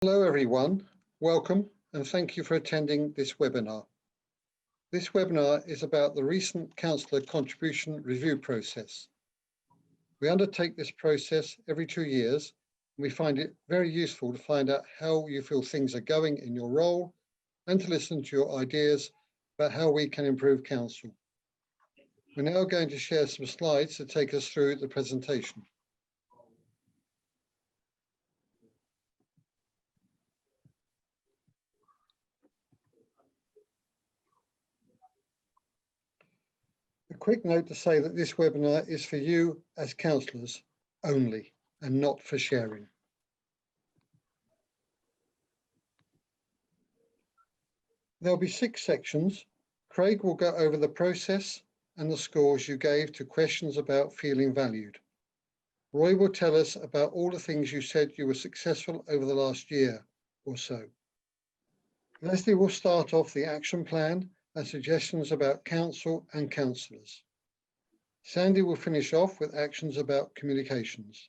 Hello everyone, welcome and thank you for attending this webinar. This webinar is about the recent Councillor contribution review process. We undertake this process every 2 years and we find it very useful to find out how you feel things are going in your role and to listen to your ideas about how we can improve Council. We're now going to share some slides to take us through the presentation. A quick note to say that this webinar is for you as councillors only and not for sharing. There'll be 6 sections. Craig will go over the process and the scores you gave to questions about feeling valued. Roy will tell us about all the things you said you were successful over the last year or so. Leslie will start off the action plan and suggestions about council and councillors. Sandy will finish off with actions about communications.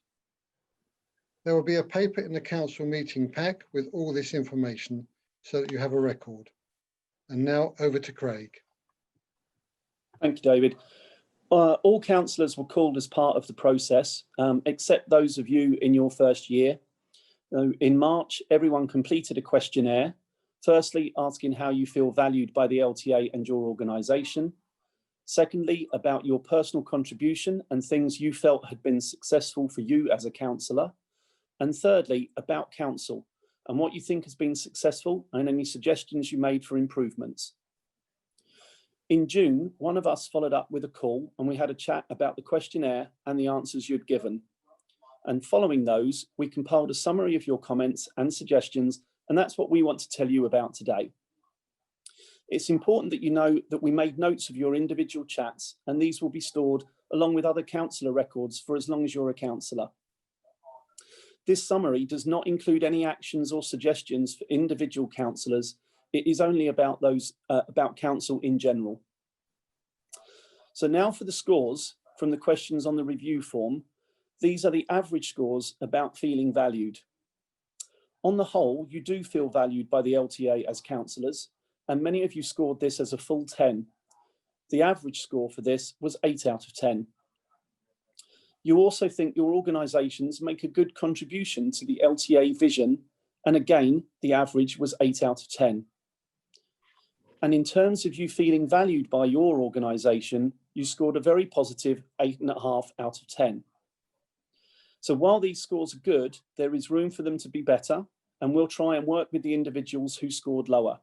There will be a paper in the council meeting pack with all this information so that you have a record. And now over to Craig. Thank you, David. All councillors were called as part of the process, except those of you in your first year. In March, everyone completed a questionnaire. Firstly, asking how you feel valued by the LTA and your organisation. Secondly, about your personal contribution and things you felt had been successful for you as a councillor. And thirdly, about council and what you think has been successful and any suggestions you made for improvements. In June, one of us followed up with a call and we had a chat about the questionnaire and the answers you'd given. And following those, we compiled a summary of your comments and suggestions, and that's what we want to tell you about today. It's important that you know that we made notes of your individual chats, and these will be stored along with other councillor records for as long as you're a councillor. This summary does not include any actions or suggestions for individual councillors. It is only about those about council in general. So now for the scores from the questions on the review form. These are the average scores about feeling valued. On the whole, you do feel valued by the LTA as councillors, and many of you scored this as a full 10. The average score for this was 8 out of 10. You also think your organisations make a good contribution to the LTA vision, and again, the average was 8 out of 10. And in terms of you feeling valued by your organisation, you scored a very positive 8.5 out of 10. So while these scores are good, there is room for them to be better, and we'll try and work with the individuals who scored lower.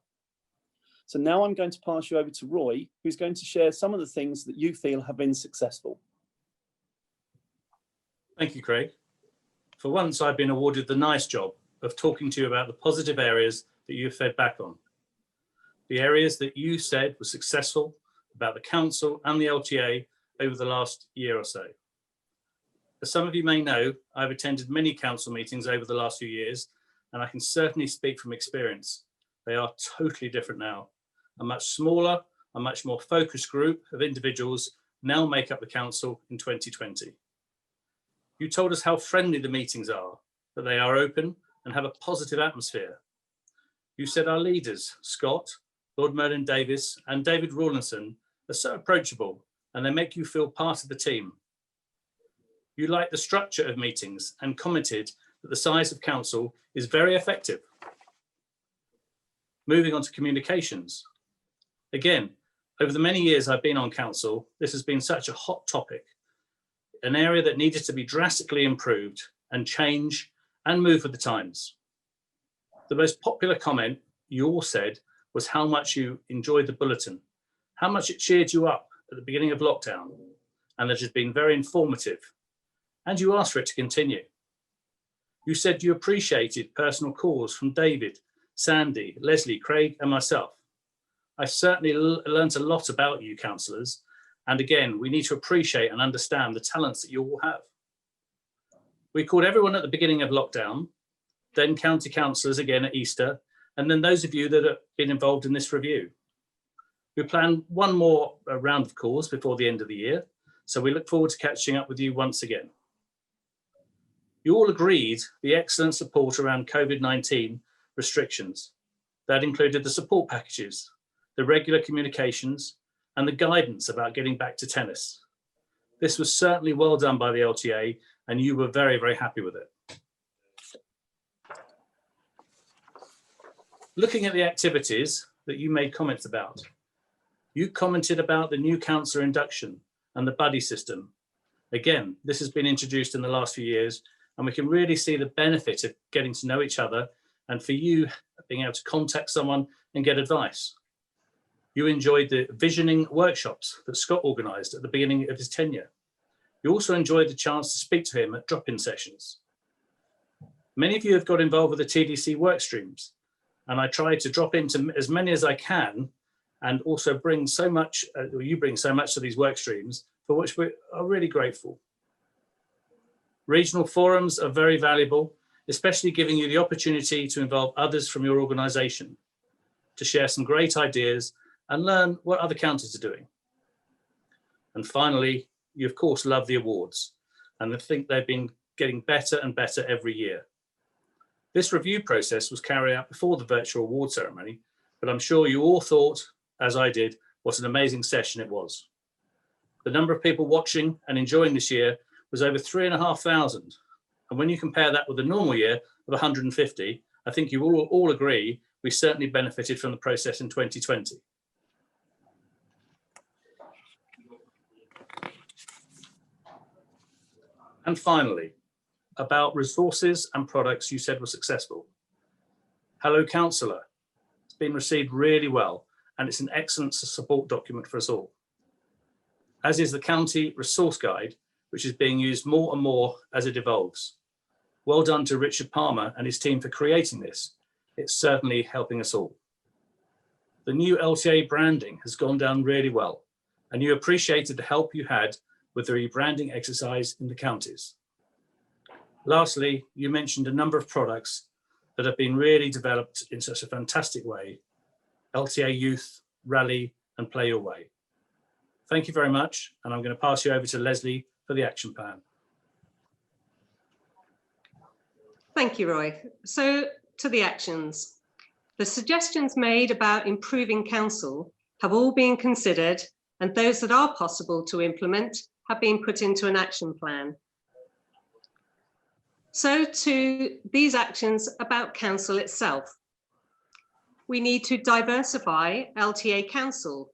So now I'm going to pass you over to Roy, who's going to share some of the things that you feel have been successful. Thank you, Craig. For once, I've been awarded the nice job of talking to you about the positive areas that you've fed back on. The areas that you said were successful about the council and the LTA over the last year or so. As some of you may know, I've attended many council meetings over the last few years, and I can certainly speak from experience. They are totally different now. A much smaller, a much more focused group of individuals now make up the council in 2020. You told us how friendly the meetings are, that they are open and have a positive atmosphere. You said our leaders, Scott, Lord Merlin Davis and David Rawlinson, are so approachable and they make you feel part of the team. You like the structure of meetings and commented that the size of council is very effective. Moving on to communications. Again, over the many years I've been on council, this has been such a hot topic, an area that needed to be drastically improved and change and move with the times. The most popular comment you all said was how much you enjoyed the bulletin, how much it cheered you up at the beginning of lockdown, and that it has been very informative. And you asked for it to continue. You said you appreciated personal calls from David, Sandy, Leslie, Craig and myself. I certainly learned a lot about you, councillors, and again, we need to appreciate and understand the talents that you all have. We called everyone at the beginning of lockdown, then county councillors again at Easter, and then those of you that have been involved in this review. We plan one more round of calls before the end of the year, so we look forward to catching up with you once again. You all agreed the excellent support around COVID-19 restrictions. That included the support packages, the regular communications, and the guidance about getting back to tennis. This was certainly well done by the LTA, and you were very, very happy with it. Looking at the activities that you made comments about, you commented about the new councillor induction and the buddy system. Again, this has been introduced in the last few years, and we can really see the benefit of getting to know each other and for you being able to contact someone and get advice. You enjoyed the visioning workshops that Scott organised at the beginning of his tenure. You also enjoyed the chance to speak to him at drop-in sessions. Many of you have got involved with the TDC work streams, and I try to drop into as many as I can and also bring so much, you bring so much to these work streams, for which we are really grateful. Regional forums are very valuable, especially giving you the opportunity to involve others from your organisation, to share some great ideas and learn what other counties are doing. And finally, you of course love the awards, and I think they've been getting better and better every year. This review process was carried out before the virtual award ceremony, but I'm sure you all thought, as I did, what an amazing session it was. The number of people watching and enjoying this year was over 3,500. And when you compare that with a normal year of 150, I think you all agree we certainly benefited from the process in 2020. And finally, about resources and products you said were successful. Hello, Councillor. It's been received really well, and it's an excellent support document for us all. As is the County Resource Guide, which is being used more and more as it evolves. Well done to Richard Palmer and his team for creating this. It's certainly helping us all. The new LTA branding has gone down really well, and you appreciated the help you had with the rebranding exercise in the counties. Lastly, you mentioned a number of products that have been really developed in such a fantastic way: LTA Youth, Rally, and Play Your Way. Thank you very much, and I'm going to pass you over to Leslie for the action plan. Thank you, Roy. So to the actions. The suggestions made about improving council have all been considered, and those that are possible to implement have been put into an action plan. So to these actions about council itself. We need to diversify LTA council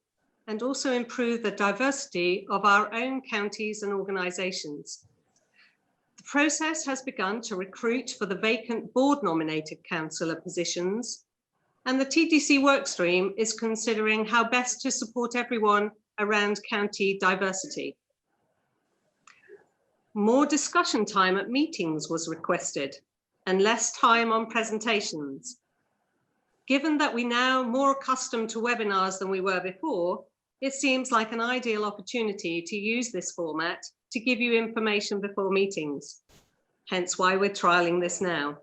and also improve the diversity of our own counties and organisations. The process has begun to recruit for the vacant board nominated councillor positions, and the TDC workstream is considering how best to support everyone around county diversity. More discussion time at meetings was requested and less time on presentations. Given that we're now more accustomed to webinars than we were before, it seems like an ideal opportunity to use this format to give you information before meetings, hence why we're trialling this now.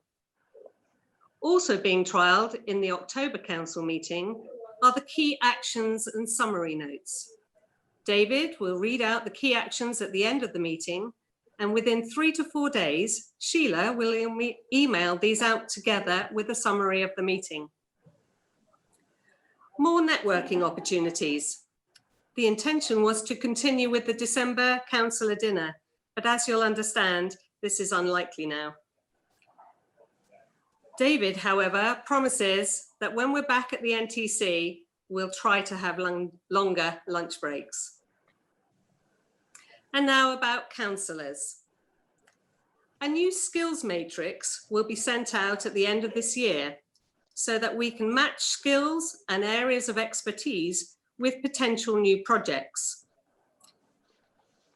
Also being trialled in the October Council meeting are the key actions and summary notes. David will read out the key actions at the end of the meeting, and within 3 to 4 days, Sheila will email these out together with a summary of the meeting. More networking opportunities. The intention was to continue with the December councillor dinner, but as you'll understand, this is unlikely now. David, however, promises that when we're back at the NTC, we'll try to have longer lunch breaks. And now about councillors. A new skills matrix will be sent out at the end of this year so that we can match skills and areas of expertise with potential new projects.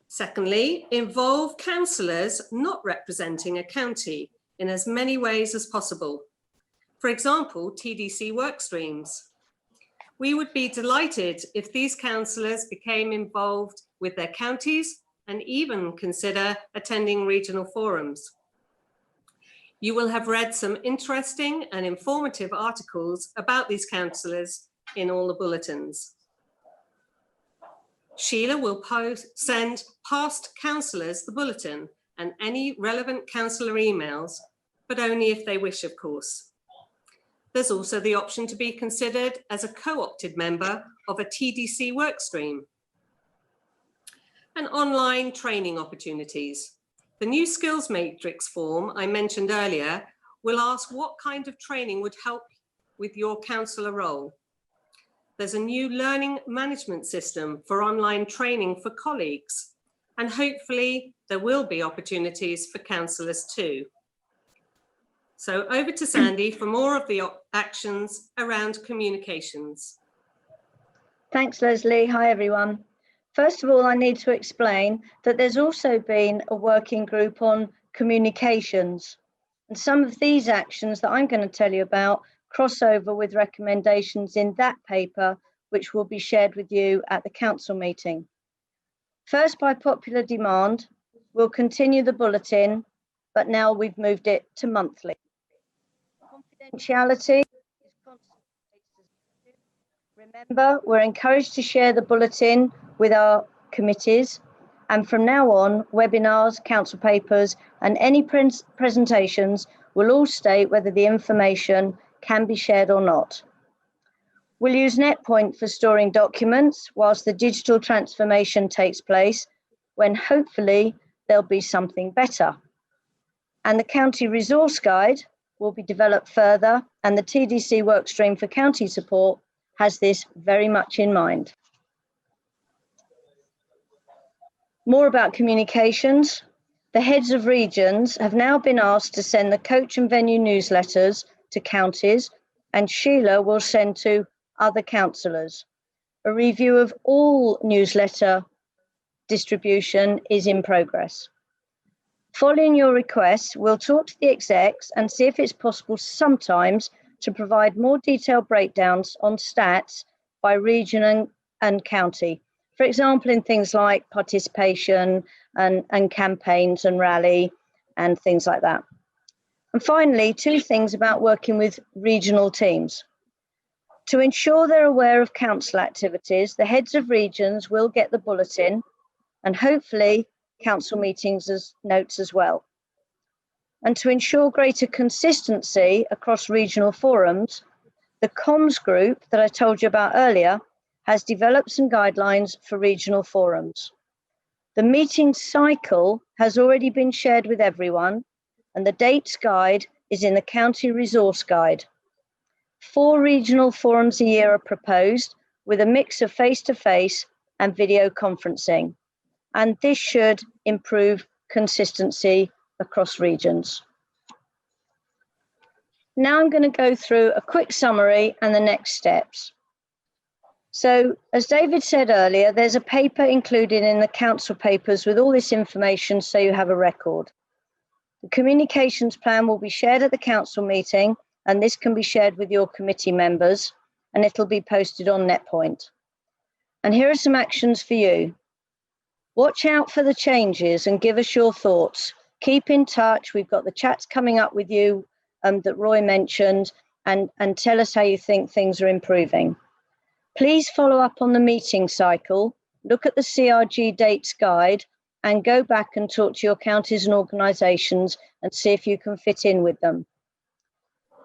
Secondly, involve councillors not representing a county in as many ways as possible. For example, TDC work streams. We would be delighted if these councillors became involved with their counties and even consider attending regional forums. You will have read some interesting and informative articles about these councillors in all the bulletins. Sheila will send past councillors the bulletin and any relevant councillor emails, but only if they wish, of course. There's also the option to be considered as a co-opted member of a TDC workstream. And online training opportunities. The new skills matrix form I mentioned earlier will ask what kind of training would help with your councillor role. There's a new learning management system for online training for colleagues, and hopefully there will be opportunities for councillors too. So over to Sandy for more of the actions around communications. Thanks, Leslie. Hi, everyone. First of all, I need to explain that there's also been a working group on communications. And some of these actions that I'm going to tell you about cross over with recommendations in that paper, which will be shared with you at the council meeting. First, by popular demand, we'll continue the bulletin, but now we've moved it to monthly. Confidentiality is constant. Remember, we're encouraged to share the bulletin with our committees, and from now on, webinars, council papers, and any presentations will all state whether the information can be shared or not. We'll use NetPoint for storing documents whilst the digital transformation takes place, when hopefully there'll be something better. And the County Resource Guide will be developed further, and the TDC workstream for county support has this very much in mind. More about communications. The heads of regions have now been asked to send the coach and venue newsletters to counties, and Sheila will send to other councillors. A review of all newsletter distribution is in progress. Following your requests, we'll talk to the execs and see if it's possible sometimes to provide more detailed breakdowns on stats by region and county. For example, in things like participation and campaigns and rally and things like that. And finally, two things about working with regional teams. To ensure they're aware of council activities, the heads of regions will get the bulletin and hopefully council meetings as notes as well. And to ensure greater consistency across regional forums, the comms group that I told you about earlier has developed some guidelines for regional forums. The meeting cycle has already been shared with everyone, and the dates guide is in the County Resource Guide. 4 regional forums a year are proposed, with a mix of face-to-face and video conferencing. And this should improve consistency across regions. Now I'm going to go through a quick summary and the next steps. So, as David said earlier, there's a paper included in the council papers with all this information so you have a record. The communications plan will be shared at the council meeting, and this can be shared with your committee members, and it'll be posted on NetPoint. And here are some actions for you. Watch out for the changes and give us your thoughts. Keep in touch. We've got the chats coming up with you that Roy mentioned, and tell us how you think things are improving. Please follow up on the meeting cycle, look at the CRG dates guide, and go back and talk to your counties and organisations and see if you can fit in with them.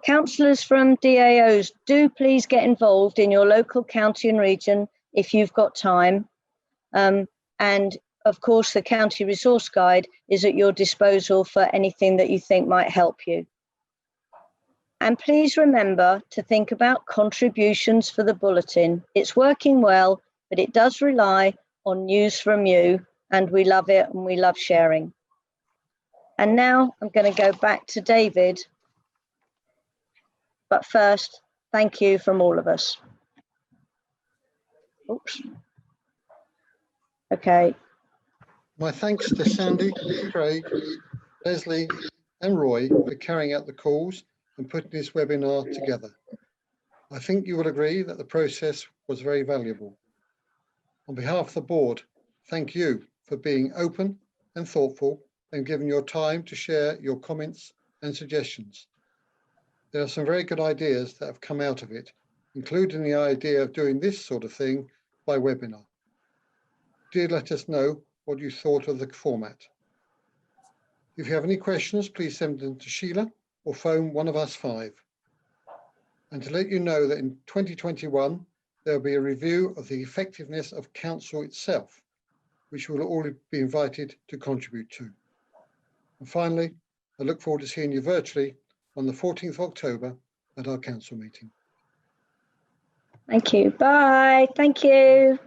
Councillors from DAOs, do please get involved in your local county and region if you've got time. And of course, the County Resource Guide is at your disposal for anything that you think might help you. And please remember to think about contributions for the bulletin. It's working well, but it does rely on news from you, and we love it and we love sharing. And now I'm going to go back to David. But first, thank you from all of us. Oops. Okay. My thanks to Sandy, Craig, Leslie and Roy for carrying out the calls and putting this webinar together. I think you will agree that the process was very valuable. On behalf of the board, thank you for being open and thoughtful and giving your time to share your comments and suggestions. There are some very good ideas that have come out of it, including the idea of doing this sort of thing by webinar. Do let us know what you thought of the format. If you have any questions, please send them to Sheila or phone one of us 5. And to let you know that in 2021, there will be a review of the effectiveness of council itself, which we'll all be invited to contribute to. And finally, I look forward to seeing you virtually on the 14th of October at our council meeting. Thank you. Bye. Thank you.